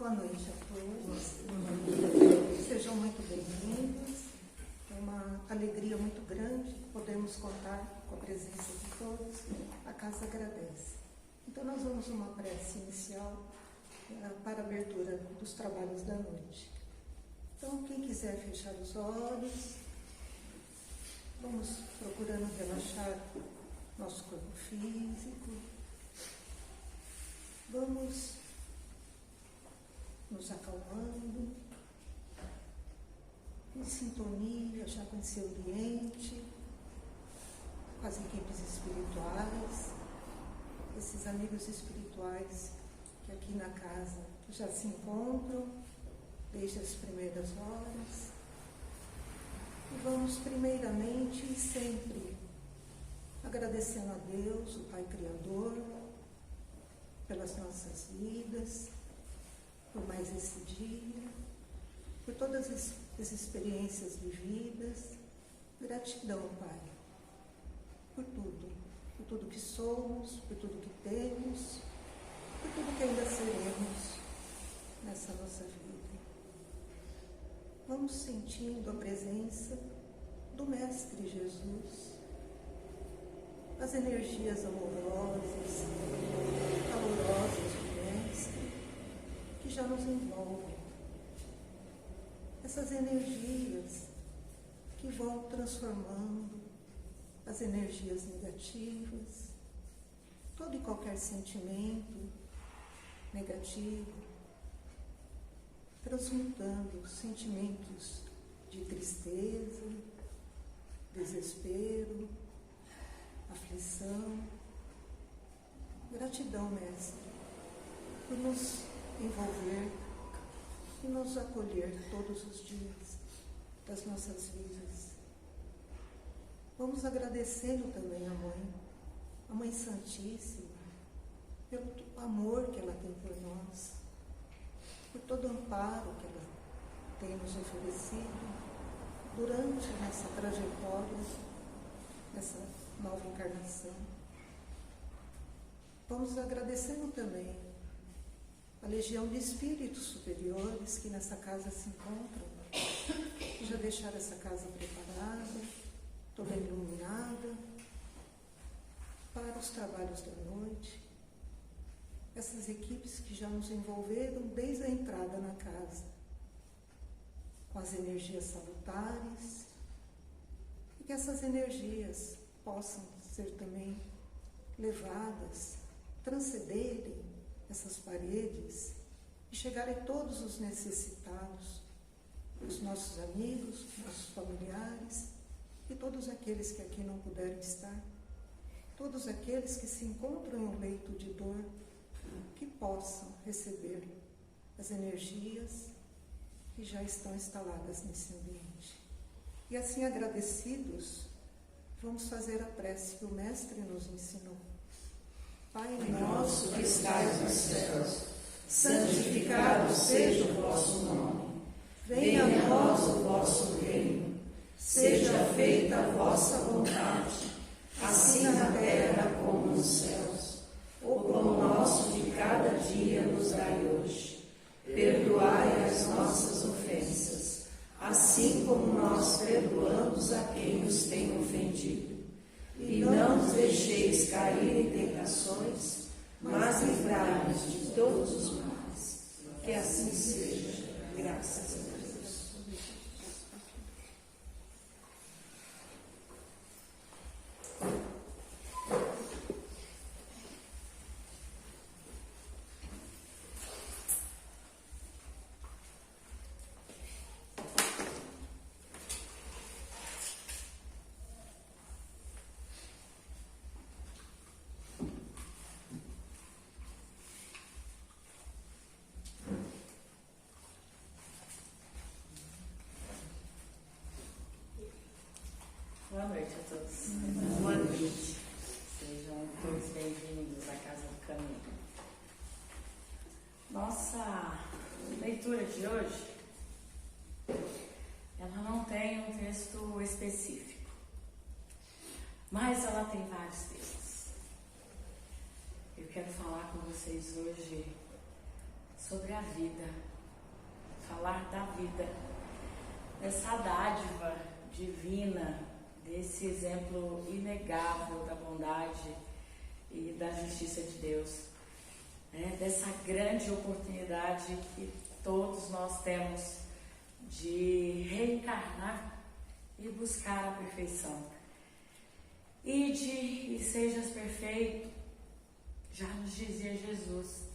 Boa noite a todos. Sejam muito bem-vindos. É uma alegria muito grande podermos contar com a presença de todos. A casa agradece. Então nós vamos uma prece inicial para a abertura dos trabalhos da noite. Então quem quiser fechar os olhos, vamos procurando relaxar nosso corpo físico. Vamos nos acalmando, em sintonia já com esse ambiente, com as equipes espirituais, esses amigos espirituais que aqui na casa já se encontram desde as primeiras horas. E vamos primeiramente e sempre agradecendo a Deus, o Pai Criador, pelas nossas vidas, por mais esse dia, por todas as experiências vividas. Gratidão, Pai, por tudo que somos, por tudo que temos, por tudo que ainda seremos nessa nossa vida. Vamos sentindo a presença do Mestre Jesus, as energias amorosas, calorosas do Mestre, que já nos envolvem. Essas energias que vão transformando as energias negativas, todo e qualquer sentimento negativo, transmutando sentimentos de tristeza, desespero, aflição. Gratidão, Mestre, por nos envolver e nos acolher todos os dias das nossas vidas. Vamos agradecendo também a Mãe Santíssima, pelo amor que ela tem por nós, por todo o amparo que ela tem nos oferecido durante essa trajetória, essa nova encarnação. Vamos agradecendo também a legião de espíritos superiores que nessa casa se encontram, que já deixaram essa casa preparada, toda iluminada, para os trabalhos da noite. Essas equipes que já nos envolveram desde a entrada na casa, com as energias salutares, e que essas energias possam ser também levadas, transcenderem essas paredes e chegarem a todos os necessitados, os nossos amigos, nossos familiares e todos aqueles que aqui não puderam estar, todos aqueles que se encontram em um leito de dor, que possam receber as energias que já estão instaladas nesse ambiente. E assim agradecidos, vamos fazer a prece que o Mestre nos ensinou. Pai nosso que estais nos céus, santificado seja o vosso nome. Venha a nós o vosso reino. Seja feita a vossa vontade, assim na terra como nos céus. O pão nosso de cada dia nos dai hoje. Perdoai as nossas ofensas, assim como nós perdoamos a quem nos tem ofendido. E não nos deixeis cair em tentações, mas livrai-nos de todos os males. Que assim seja. Graças a Deus. Boa noite a todos. Boa noite. Sejam todos bem-vindos à Casa do Caminho. Nossa leitura de hoje, ela não tem um texto específico, mas ela tem vários textos. Eu quero falar com vocês hoje sobre a vida, falar da vida, dessa dádiva divina, desse exemplo inegável da bondade e da justiça de Deus, dessa grande oportunidade que todos nós temos de reencarnar e buscar a perfeição. Ide e sejas perfeito, já nos dizia Jesus,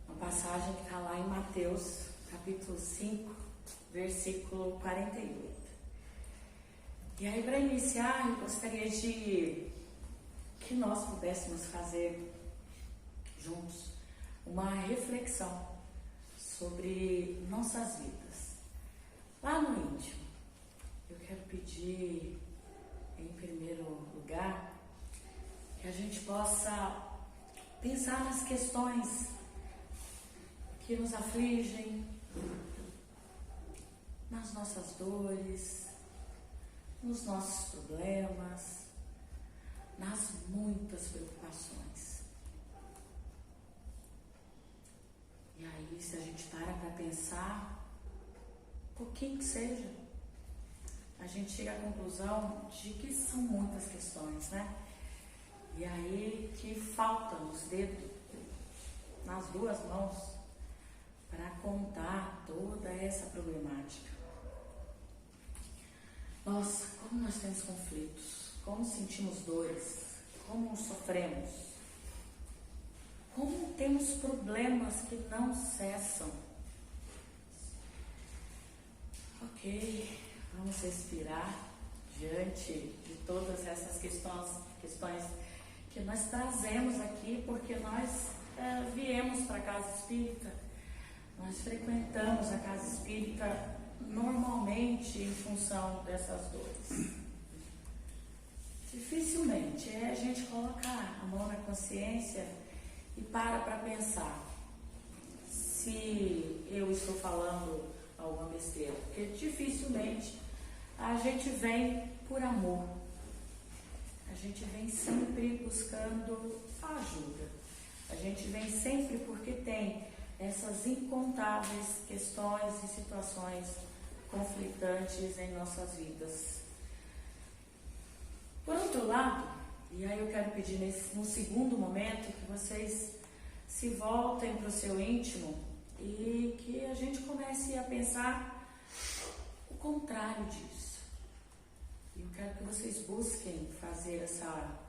uma passagem que está lá em Mateus, capítulo 5, versículo 48. E aí, para iniciar, eu gostaria de que nós pudéssemos fazer juntos uma reflexão sobre nossas vidas. Lá no íntimo, eu quero pedir, em primeiro lugar, que a gente possa pensar nas questões que nos afligem, nas nossas dores, nos nossos problemas, nas muitas preocupações. E aí, se a gente para pensar, pouquinho que seja, a gente chega à conclusão de que são muitas questões, né? E aí que faltam os dedos nas duas mãos para contar toda essa problemática. Nossa, como nós temos conflitos, como sentimos dores, como sofremos, como temos problemas que não cessam. Ok, vamos respirar diante de todas essas questões que nós trazemos aqui, porque nós viemos para a casa espírita, nós frequentamos a casa espírita normalmente em função dessas dores. Dificilmente a gente coloca a mão na consciência e para pensar se eu estou falando alguma besteira, porque dificilmente a gente vem por amor, a gente vem sempre buscando ajuda, a gente vem sempre porque tem essas incontáveis questões e situações conflitantes em nossas vidas. Por outro lado, e aí eu quero pedir num segundo momento que vocês se voltem para o seu íntimo e que a gente comece a pensar o contrário disso. E eu quero que vocês busquem fazer essa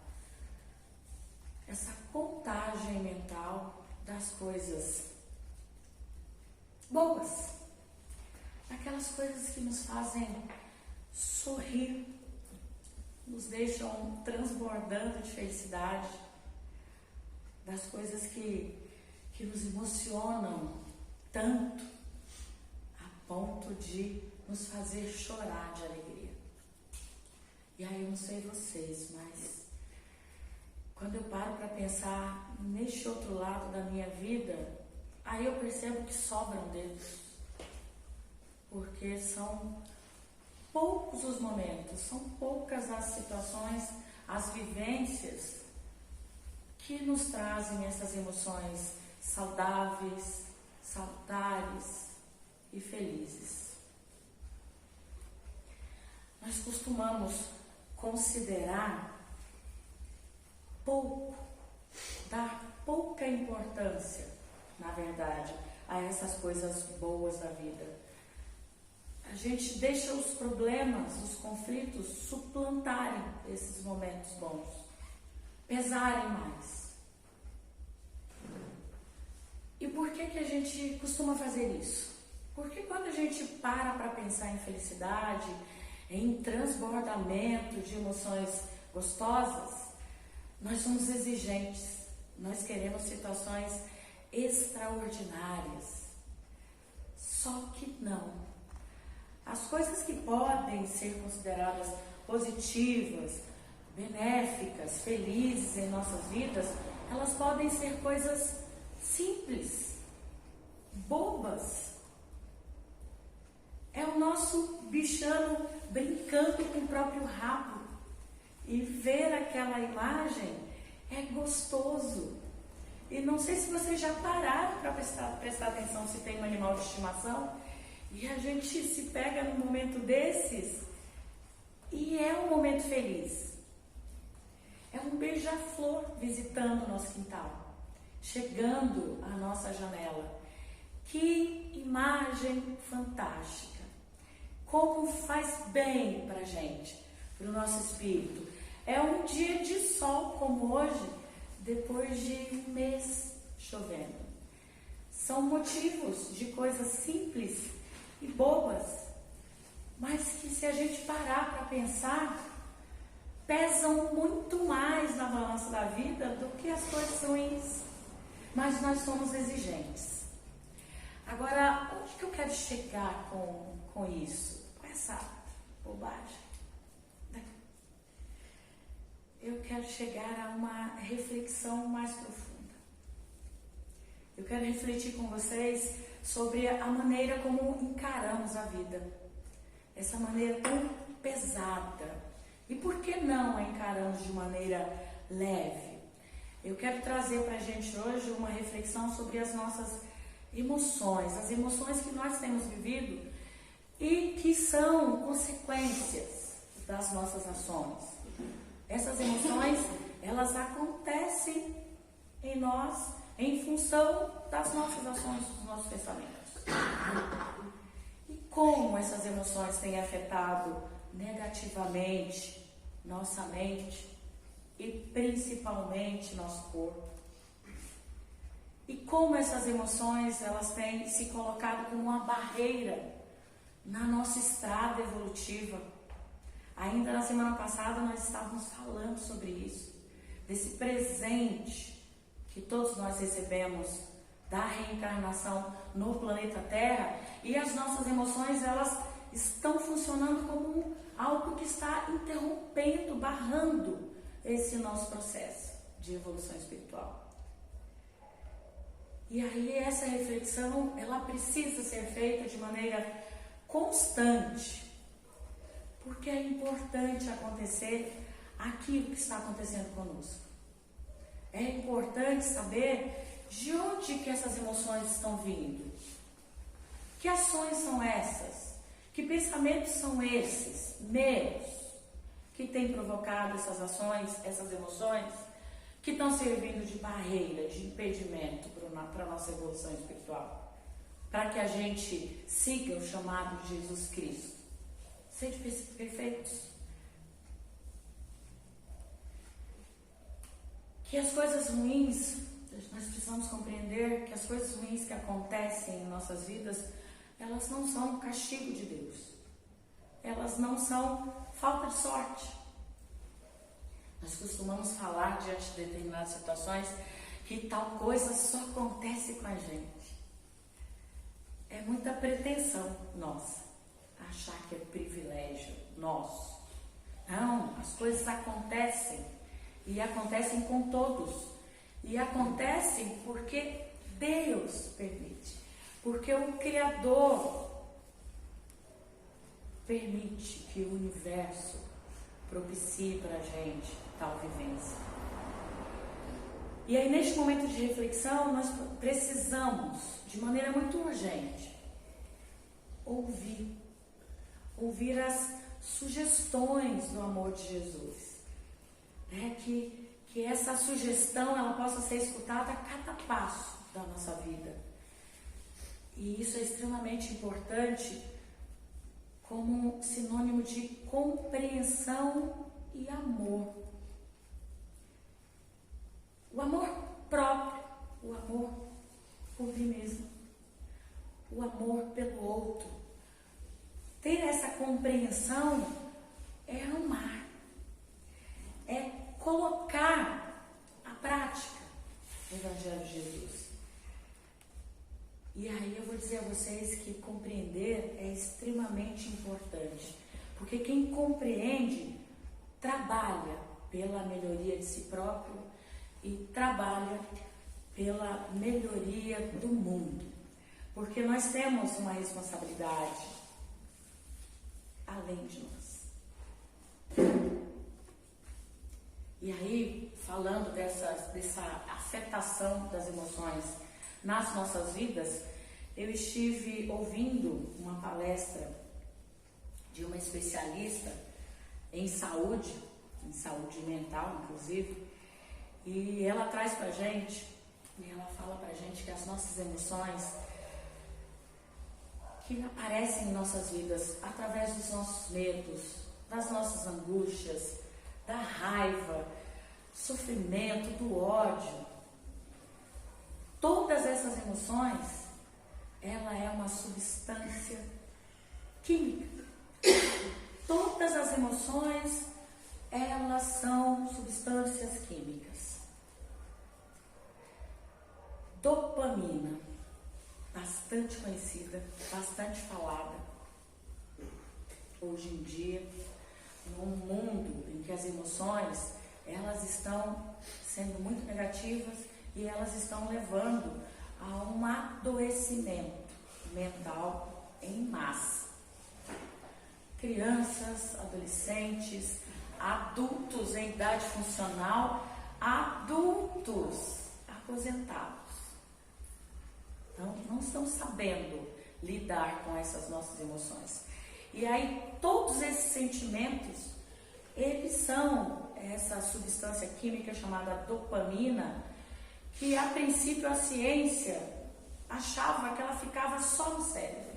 contagem mental das coisas boas, aquelas coisas que nos fazem sorrir, nos deixam transbordando de felicidade, das coisas que nos emocionam tanto a ponto de nos fazer chorar de alegria. E aí eu não sei vocês, mas quando eu paro para pensar neste outro lado da minha vida, aí eu percebo que sobram dedos, porque são poucos os momentos, são poucas as situações, as vivências que nos trazem essas emoções saudáveis, salutares e felizes. Nós costumamos considerar dar pouca importância, na verdade, a essas coisas boas da vida. A gente deixa os problemas, os conflitos suplantarem esses momentos bons, pesarem mais. E por que a gente costuma fazer isso? Porque quando a gente para pensar em felicidade, em transbordamento de emoções gostosas, nós somos exigentes, nós queremos situações extraordinárias. Só que não. As coisas que podem ser consideradas positivas, benéficas, felizes em nossas vidas, elas podem ser coisas simples, bobas. É o nosso bichano brincando com o próprio rabo. E ver aquela imagem é gostoso. E não sei se vocês já pararam para prestar atenção se tem um animal de estimação. E a gente se pega num momento desses e é um momento feliz. É um beija-flor visitando o nosso quintal, chegando à nossa janela. Que imagem fantástica! Como faz bem para a gente, para o nosso espírito. É um dia de sol como hoje, depois de um mês chovendo. São motivos de coisas simples e bobas, mas que se a gente parar para pensar, pesam muito mais na balança da vida do que as coisas ruins. Mas nós somos exigentes. Agora, onde que eu quero chegar com isso? Com essa bobagem? Eu quero chegar a uma reflexão mais profunda. Eu quero refletir com vocês sobre a maneira como encaramos a vida. Essa maneira tão pesada. E por que não a encaramos de maneira leve? Eu quero trazer para a gente hoje uma reflexão sobre as nossas emoções, as emoções que nós temos vivido e que são consequências das nossas ações. Essas emoções, elas acontecem em nós em função das nossas ações, dos nossos pensamentos. E como essas emoções têm afetado negativamente nossa mente e principalmente nosso corpo. E como essas emoções, elas têm se colocado como uma barreira na nossa estrada evolutiva. Ainda na semana passada nós estávamos falando sobre isso, desse presente que todos nós recebemos da reencarnação no planeta Terra, e as nossas emoções, elas estão funcionando como algo que está interrompendo, barrando esse nosso processo de evolução espiritual. E aí essa reflexão, ela precisa ser feita de maneira constante, porque é importante acontecer aquilo que está acontecendo conosco. É importante saber de onde que essas emoções estão vindo. Que ações são essas? Que pensamentos são esses, meus, que têm provocado essas ações, essas emoções, que estão servindo de barreira, de impedimento para a nossa evolução espiritual? Para que a gente siga o chamado de Jesus Cristo. Sede perfeitos. Que as coisas ruins, nós precisamos compreender que as coisas ruins que acontecem em nossas vidas, elas não são castigo de Deus. Elas não são falta de sorte. Nós costumamos falar diante de determinadas situações que tal coisa só acontece com a gente. É muita pretensão nossa achar que é privilégio nosso. Não, as coisas acontecem e acontecem com todos. E acontecem porque Deus permite. Porque o Criador permite que o universo propicie para a gente tal vivência. E aí, neste momento de reflexão, nós precisamos, de maneira muito urgente, ouvir as sugestões do amor de Jesus. Que essa sugestão ela possa ser escutada a cada passo da nossa vida. E isso é extremamente importante como sinônimo de compreensão e amor. O amor próprio, o amor por mim mesmo, o amor pelo outro. Ter essa compreensão é amar, é colocar a prática do Evangelho de Jesus. E aí eu vou dizer a vocês que compreender é extremamente importante, porque quem compreende trabalha pela melhoria de si próprio e trabalha pela melhoria do mundo, porque nós temos uma responsabilidade além de nós. E aí, falando dessa afetação das emoções nas nossas vidas, eu estive ouvindo uma palestra de uma especialista em saúde mental, inclusive, e ela traz pra gente, e ela fala pra gente que as nossas emoções que aparecem em nossas vidas através dos nossos medos, das nossas angústias, da raiva, sofrimento, do ódio, todas essas emoções, ela é uma substância química. Todas as emoções, elas são substâncias químicas. Dopamina, bastante conhecida, bastante falada. Hoje em dia, num mundo em que as emoções, elas estão sendo muito negativas e elas estão levando a um adoecimento mental em massa. Crianças, adolescentes, adultos em idade funcional, adultos aposentados. Então, não estão sabendo lidar com essas nossas emoções. E aí, todos esses sentimentos, eles são essa substância química chamada dopamina, que a princípio a ciência achava que ela ficava só no cérebro.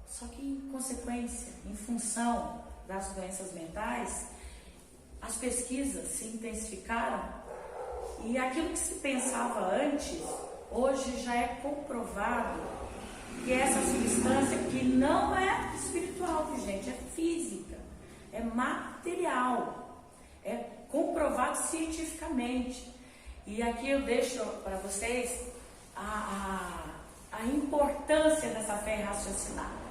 Só que em consequência, em função das doenças mentais, as pesquisas se intensificaram e aquilo que se pensava antes, hoje já é comprovado que essa substância, que não é espiritual, gente, é física, é material, é comprovado cientificamente. E aqui eu deixo para vocês a importância dessa fé raciocinada.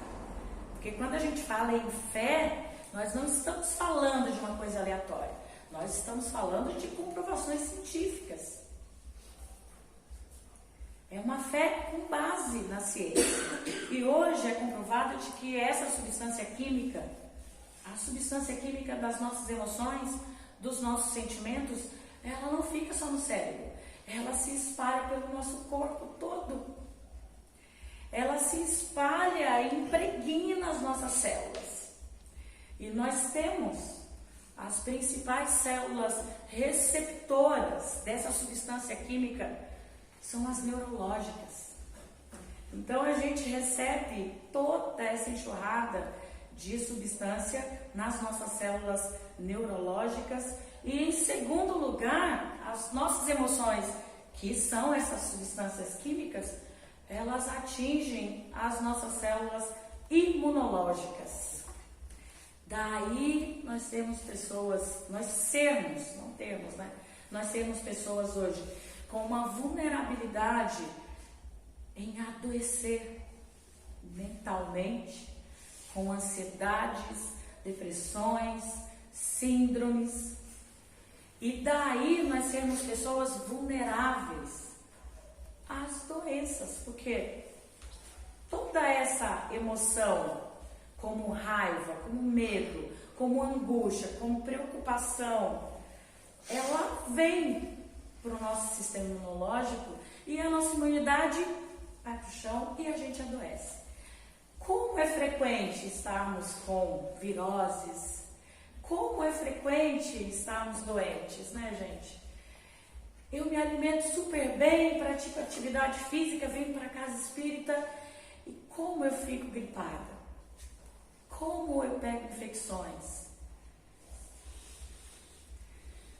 Porque quando a gente fala em fé, nós não estamos falando de uma coisa aleatória. Nós estamos falando de comprovações científicas. É uma fé com base na ciência. E hoje é comprovado de que essa substância química, a substância química das nossas emoções, dos nossos sentimentos, ela não fica só no cérebro. Ela se espalha pelo nosso corpo todo. Ela se espalha e impregna as nossas células. E nós temos as principais células receptoras dessa substância química, são as neurológicas. Então a gente recebe toda essa enxurrada de substância nas nossas células neurológicas. E em segundo lugar, as nossas emoções, que são essas substâncias químicas, elas atingem as nossas células imunológicas. Daí nós temos pessoas, nós temos pessoas hoje com uma vulnerabilidade em adoecer mentalmente, com ansiedades, depressões, síndromes. E daí nós temos pessoas vulneráveis às doenças, porque toda essa emoção, como raiva, como medo, como angústia, como preocupação, ela vem para o nosso sistema imunológico e a nossa imunidade vai para o chão e a gente adoece. Como é frequente estarmos com viroses? Como é frequente estarmos doentes, né, gente? Eu me alimento super bem, pratico atividade física, venho para a casa espírita e como eu fico gripada? Como eu pego infecções?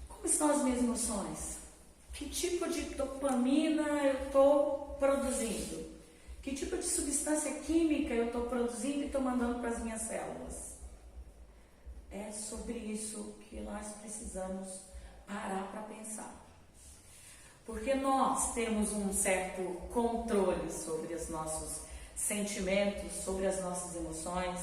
Como estão as minhas emoções? Que tipo de dopamina eu estou produzindo? Que tipo de substância química eu estou produzindo e estou mandando para as minhas células? É sobre isso que nós precisamos parar para pensar. Porque nós temos um certo controle sobre os nossos sentimentos, sobre as nossas emoções.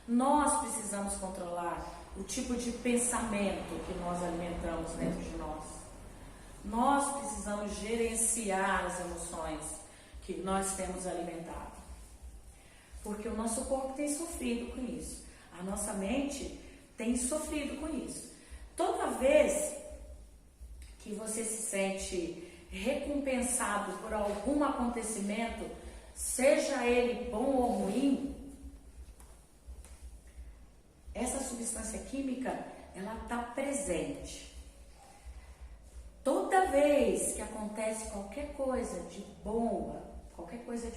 Nós precisamos controlar o tipo de pensamento que nós alimentamos dentro de nós. Nós precisamos gerenciar as emoções que nós temos alimentado. Porque o nosso corpo tem sofrido com isso. A nossa mente tem sofrido com isso. Toda vez que você se sente recompensado por algum acontecimento, seja ele bom ou ruim, essa substância química, ela está presente. Toda vez que acontece qualquer coisa de boa, qualquer coisa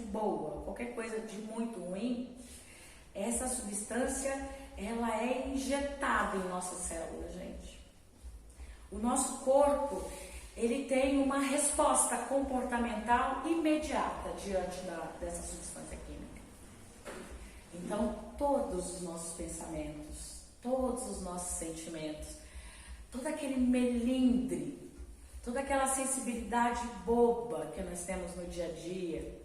de muito ruim, essa substância, ela é injetada em nossas células, gente. O nosso corpo, ele tem uma resposta comportamental imediata diante dessa substância química. Então, todos os nossos pensamentos, todos os nossos sentimentos, todo aquele melindre, toda aquela sensibilidade boba que nós temos no dia a dia.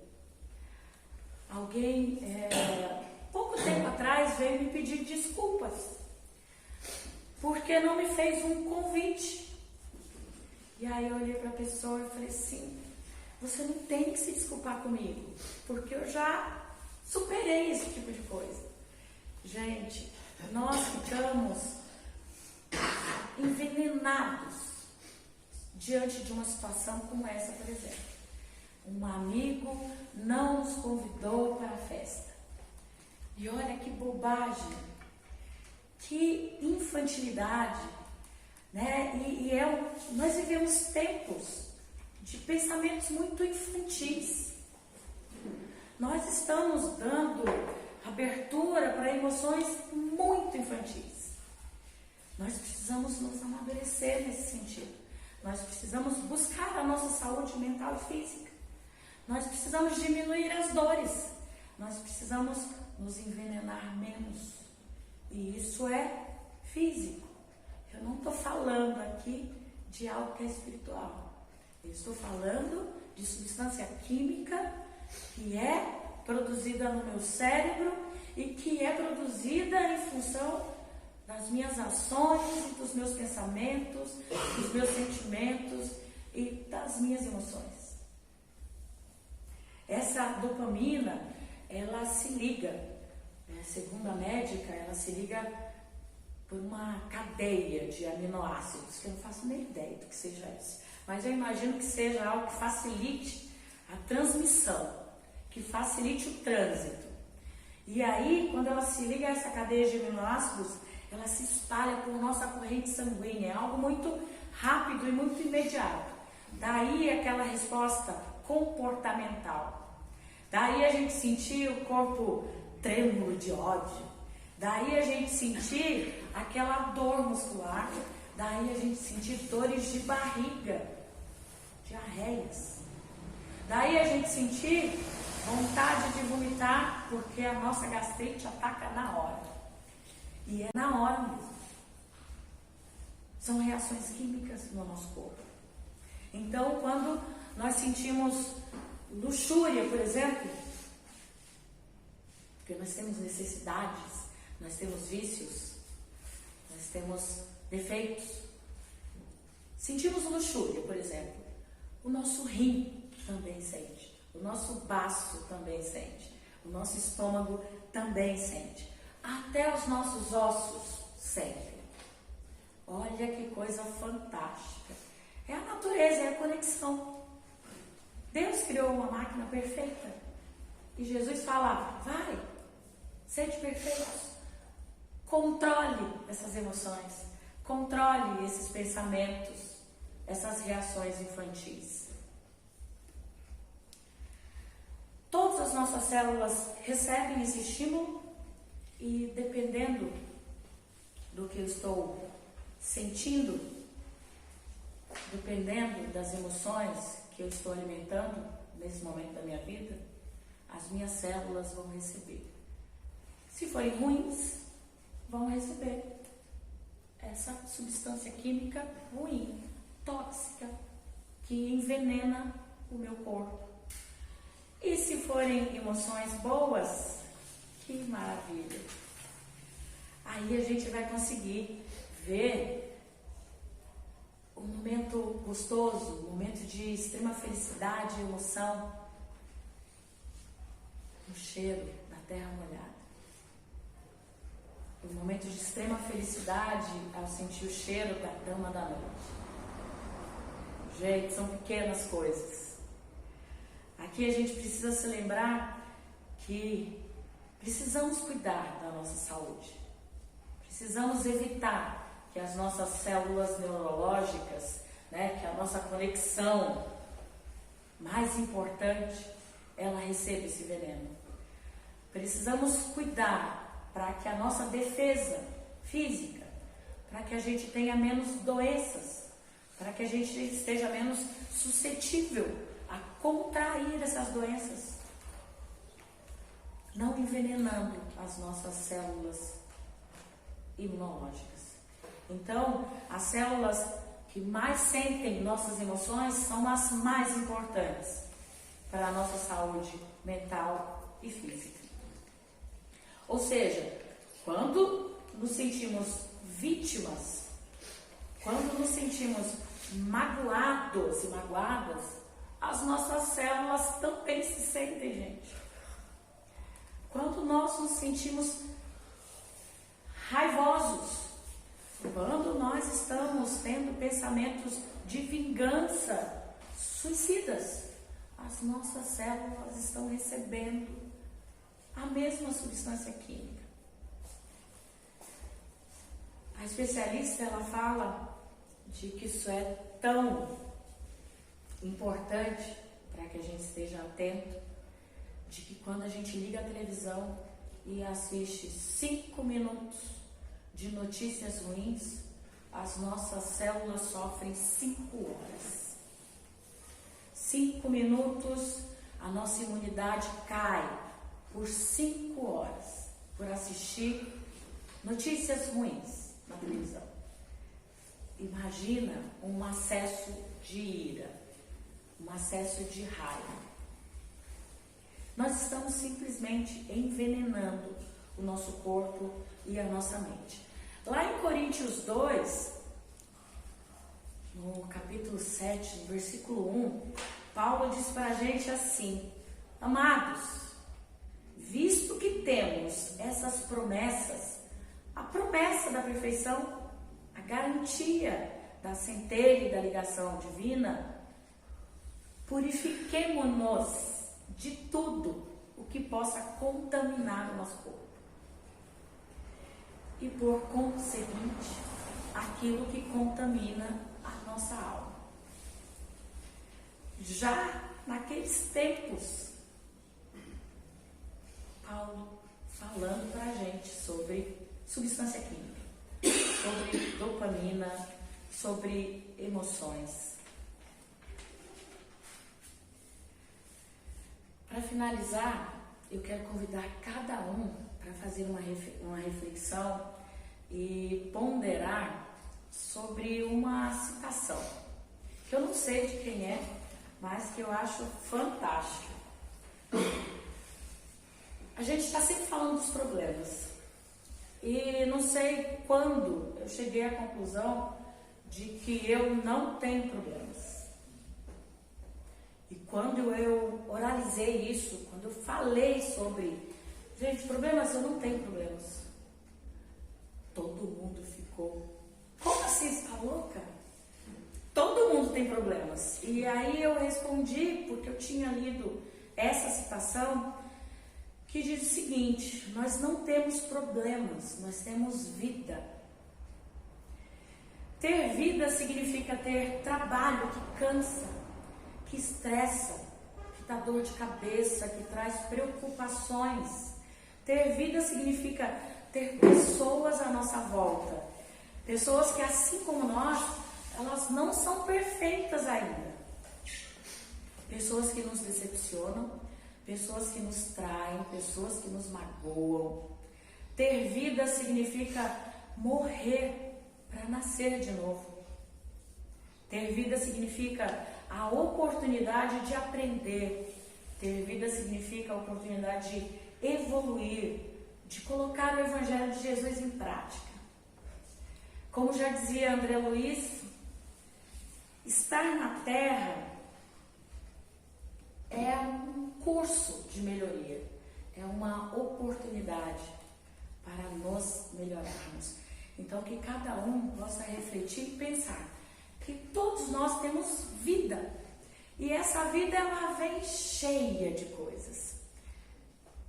Alguém, pouco tempo atrás, veio me pedir desculpas, porque não me fez um convite. E aí eu olhei para a pessoa e falei assim, você não tem que se desculpar comigo, porque eu já superei esse tipo de coisa. Gente, nós ficamos envenenados diante de uma situação como essa, por exemplo. Um amigo não nos convidou para a festa. E olha que bobagem, que infantilidade, né? Nós vivemos tempos de pensamentos muito infantis. Nós estamos dando abertura para emoções muito infantis. Nós precisamos nos amadurecer nesse sentido. Nós precisamos buscar a nossa saúde mental e física. Nós precisamos diminuir as dores. Nós precisamos nos envenenar menos. E isso é físico. Eu não estou falando aqui de algo que é espiritual. Eu estou falando de substância química que é produzida no meu cérebro e que é produzida em função das minhas ações, dos meus pensamentos, dos meus sentimentos e das minhas emoções. Essa dopamina, ela se liga, segundo a médica, ela se liga por uma cadeia de aminoácidos, que eu não faço nem ideia do que seja isso. Mas eu imagino que seja algo que facilite a transmissão, que facilite o trânsito. E aí, quando ela se liga a essa cadeia de aminoácidos, ela se espalha por nossa corrente sanguínea. É algo muito rápido e muito imediato. Daí aquela resposta comportamental. Daí a gente sentir o corpo trêmulo de ódio. Daí a gente sentir aquela dor muscular. Daí a gente sentir dores de barriga, diarreias. Daí a gente sentir vontade de vomitar, porque a nossa gastrite ataca na hora. E é na hora mesmo. São reações químicas no nosso corpo. Então, quando nós sentimos luxúria, por exemplo, porque nós temos necessidades, nós temos vícios, nós temos defeitos. Sentimos luxúria, por exemplo, o nosso rim também sente, o nosso baço também sente, o nosso estômago também sente. Até os nossos ossos sentem. Olha que coisa fantástica. É a natureza, é a conexão. Deus criou uma máquina perfeita. E Jesus fala, vai, sede perfeitos. Controle essas emoções. Controle esses pensamentos, essas reações infantis. Todas as nossas células recebem esse estímulo. E dependendo do que eu estou sentindo, dependendo das emoções que eu estou alimentando nesse momento da minha vida, as minhas células vão receber. Se forem ruins, vão receber essa substância química ruim, tóxica, que envenena o meu corpo. E se forem emoções boas, que maravilha! Aí a gente vai conseguir ver um momento gostoso, um momento de extrema felicidade e emoção, o cheiro da terra molhada. Um momento de extrema felicidade ao sentir o cheiro da dama da noite. Gente, são pequenas coisas. Aqui a gente precisa se lembrar que precisamos cuidar da nossa saúde. Precisamos evitar que as nossas células neurológicas, que a nossa conexão mais importante, ela receba esse veneno. Precisamos cuidar para que a nossa defesa física, para que a gente tenha menos doenças, para que a gente esteja menos suscetível a contrair essas doenças, não envenenando as nossas células imunológicas. Então, as células que mais sentem nossas emoções são as mais importantes para a nossa saúde mental e física. Ou seja, quando nos sentimos vítimas, quando nos sentimos magoados e magoadas, as nossas células também se sentem, gente. Quando nós nos sentimos raivosos, quando nós estamos tendo pensamentos de vingança, suicidas, as nossas células estão recebendo a mesma substância química. A especialista, ela fala de que isso é tão importante para que a gente esteja atento, de que quando a gente liga a televisão e assiste 5 minutos de notícias ruins, as nossas células sofrem 5 horas. 5 minutos, a nossa imunidade cai por 5 horas, por assistir notícias ruins na televisão. Imagina um acesso de ira, um acesso de raiva. Nós estamos simplesmente envenenando o nosso corpo e a nossa mente. Lá em Coríntios 2, no capítulo 7, no versículo 1, Paulo diz para a gente assim: amados, visto que temos essas promessas, a promessa da perfeição, a garantia da centelha e da ligação divina, purifiquemo-nos de tudo o que possa contaminar o nosso corpo. E por conseguinte, aquilo que contamina a nossa alma. Já naqueles tempos, Paulo falando para a gente sobre substância química, sobre dopamina, sobre emoções. Para finalizar, eu quero convidar cada um para fazer uma reflexão e ponderar sobre uma citação, que eu não sei de quem é, mas que eu acho fantástica. A gente está sempre falando dos problemas, e não sei quando eu cheguei à conclusão de que eu não tenho problemas. E quando eu oralizei isso, quando eu falei sobre, gente, problemas, eu não tenho problemas, todo mundo ficou, como assim, você está louca? Todo mundo tem problemas. E aí eu respondi, porque eu tinha lido essa citação, que diz o seguinte: nós não temos problemas, nós temos vida. Ter vida significa ter trabalho que cansa, que estressa, que dá dor de cabeça, que traz preocupações. Ter vida significa ter pessoas à nossa volta, pessoas que, assim como nós, elas não são perfeitas ainda. Pessoas que nos decepcionam, pessoas que nos traem, pessoas que nos magoam. Ter vida significa morrer para nascer de novo. Ter vida significa a oportunidade de aprender. Ter vida significa a oportunidade de evoluir, de colocar o Evangelho de Jesus em prática. Como já dizia André Luiz, estar na Terra é um curso de melhoria, é uma oportunidade para nos melhorarmos. Então, que cada um possa refletir e pensar que todos nós temos vida. E essa vida, ela vem cheia de coisas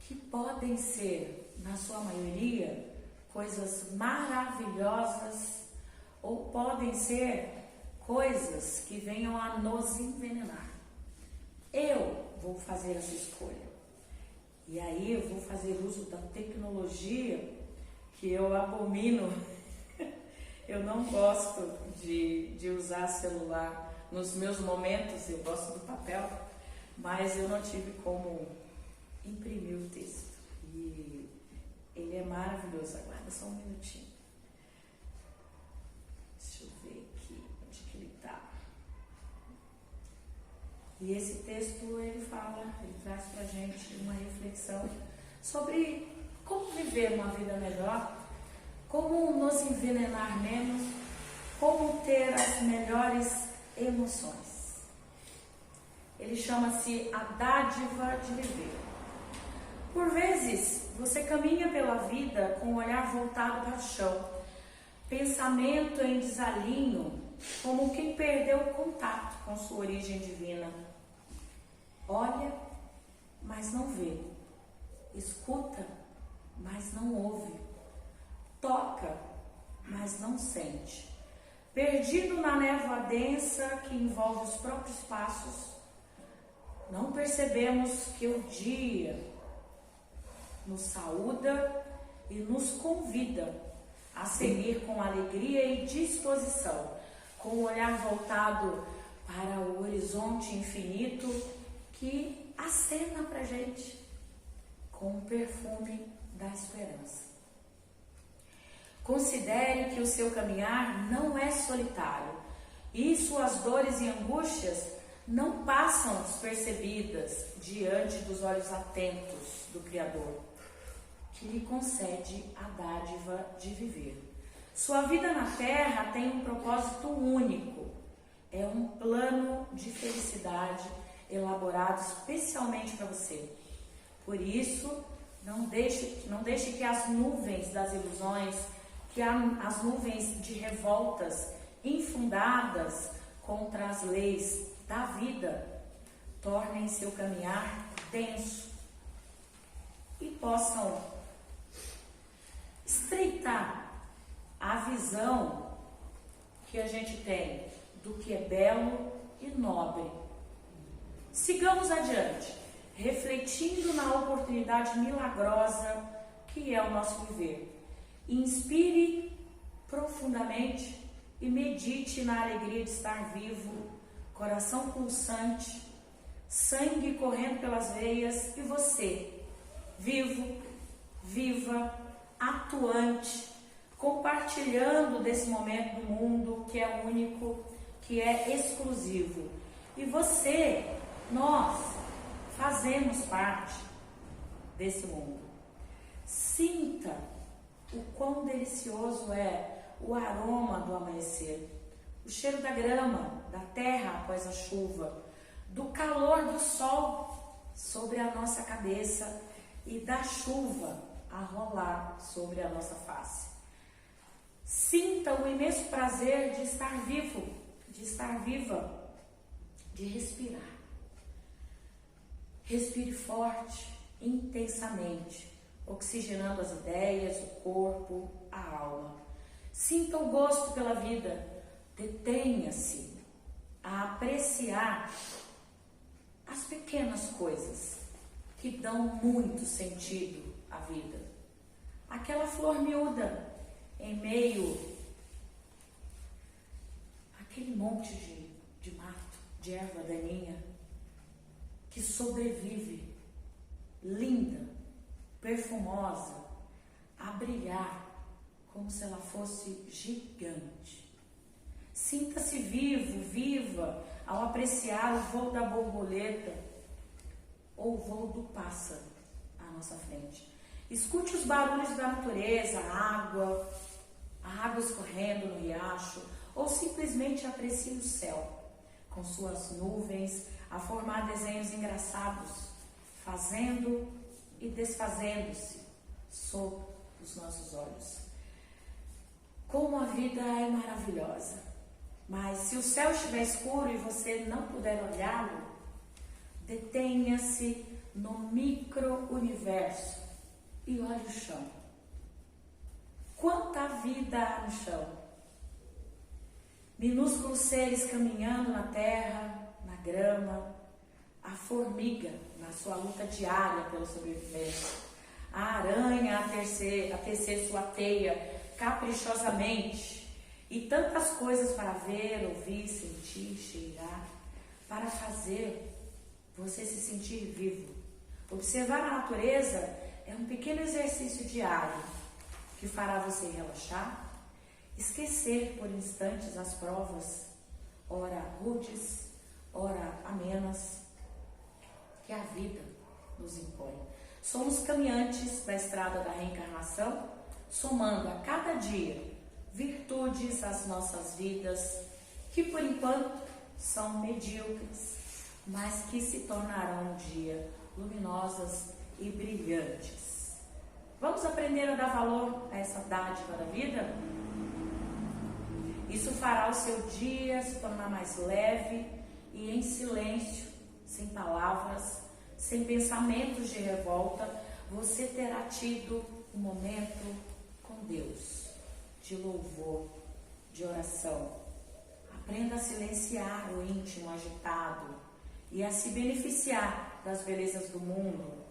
que podem ser, na sua maioria, coisas maravilhosas, ou podem ser coisas que venham a nos envenenar. Eu vou fazer essa escolha. E aí eu vou fazer uso da tecnologia, que eu abomino. Eu não gosto de usar celular nos meus momentos, eu gosto do papel, mas eu não tive como imprimir o texto. E ele é maravilhoso. Aguarda só um minutinho. Deixa eu ver aqui onde que ele está. E esse texto, ele traz pra gente uma reflexão sobre como viver uma vida melhor, como nos envenenar menos, como ter as melhores emoções. Ele chama-se a dádiva de viver. Por vezes, você caminha pela vida com o olhar voltado para o chão, pensamento em desalinho, como quem perdeu o contato com sua origem divina. Olha, mas não vê. Escuta, mas não ouve. Toca, mas não sente. Perdido na névoa densa que envolve os próprios passos, não percebemos que o dia nos saúda e nos convida a seguir com alegria e disposição, com o olhar voltado para o horizonte infinito que acena para a gente com o perfume da esperança. Considere que o seu caminhar não é solitário e suas dores e angústias não passam despercebidas diante dos olhos atentos do Criador, que lhe concede a dádiva de viver. Sua vida na Terra tem um propósito único, é um plano de felicidade elaborado especialmente para você. Por isso, não deixe que as nuvens das ilusões, que as nuvens de revoltas infundadas contra as leis da vida tornem seu caminhar denso e possam estreitar a visão que a gente tem do que é belo e nobre. Sigamos adiante, refletindo na oportunidade milagrosa que é o nosso viver. Inspire profundamente e medite na alegria de estar vivo, coração pulsante, sangue correndo pelas veias e você, vivo, viva, atuante, compartilhando desse momento do mundo que é único, que é exclusivo. E você, nós, fazemos parte desse mundo. Sinta o quão delicioso é o aroma do amanhecer, o cheiro da grama, da terra após a chuva, do calor do sol sobre a nossa cabeça e da chuva a rolar sobre a nossa face. Sinta o imenso prazer de estar vivo, de estar viva, de respirar. Respire forte, intensamente, oxigenando as ideias, o corpo, a alma. Sinta o gosto pela vida. Detenha-se a apreciar as pequenas coisas que dão muito sentido à vida. Aquela flor miúda em meio àquele monte de mato, de erva daninha, que sobrevive, linda, perfumosa, a brilhar como se ela fosse gigante. Sinta-se vivo, viva, ao apreciar o voo da borboleta ou o voo do pássaro à nossa frente. Escute os barulhos da natureza, a água escorrendo no riacho, ou simplesmente aprecie o céu, com suas nuvens, a formar desenhos engraçados, fazendo e desfazendo-se sob dos nossos olhos. Como a vida é maravilhosa, mas se o céu estiver escuro e você não puder olhá-lo, detenha-se no micro-universo e olhe o chão. Quanta vida há no chão! Minúsculos seres caminhando na terra, na grama, a formiga na sua luta diária pela sobrevivência, a aranha a tecer sua teia caprichosamente, e tantas coisas para ver, ouvir, sentir, cheirar, para fazer você se sentir vivo. Observar a natureza é um pequeno exercício diário que fará você relaxar, esquecer por instantes as provas, ora rudes, ora amenas, que a vida nos impõe. Somos caminhantes da estrada da reencarnação, somando a cada dia virtudes às nossas vidas, que por enquanto são medíocres, mas que se tornarão um dia luminosas e brilhantes. Vamos aprender a dar valor a essa dádiva da vida? Isso fará o seu dia se tornar mais leve e em silêncio, sem palavras, sem pensamentos de revolta, você terá tido um momento com Deus, de louvor, de oração. Aprenda a silenciar o íntimo agitado e a se beneficiar das belezas do mundo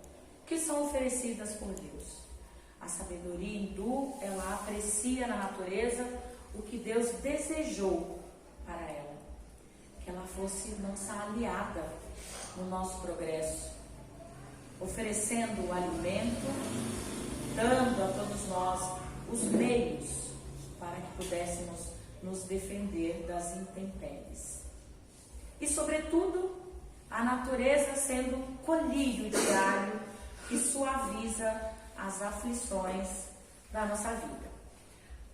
que são oferecidas por Deus. A sabedoria hindu, ela aprecia na natureza o que Deus desejou para ela, que ela fosse nossa aliada no nosso progresso, oferecendo o alimento, dando a todos nós os meios para que pudéssemos nos defender das intempéries. E, sobretudo, a natureza sendo um colírio diário que suaviza as aflições da nossa vida.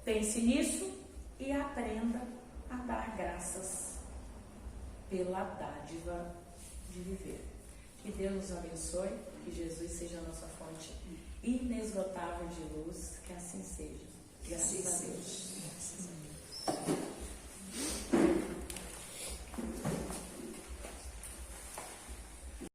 Pense nisso e aprenda a dar graças pela dádiva de viver. Que Deus nos abençoe, que Jesus seja a nossa fonte inesgotável de luz, que assim seja. Que assim seja.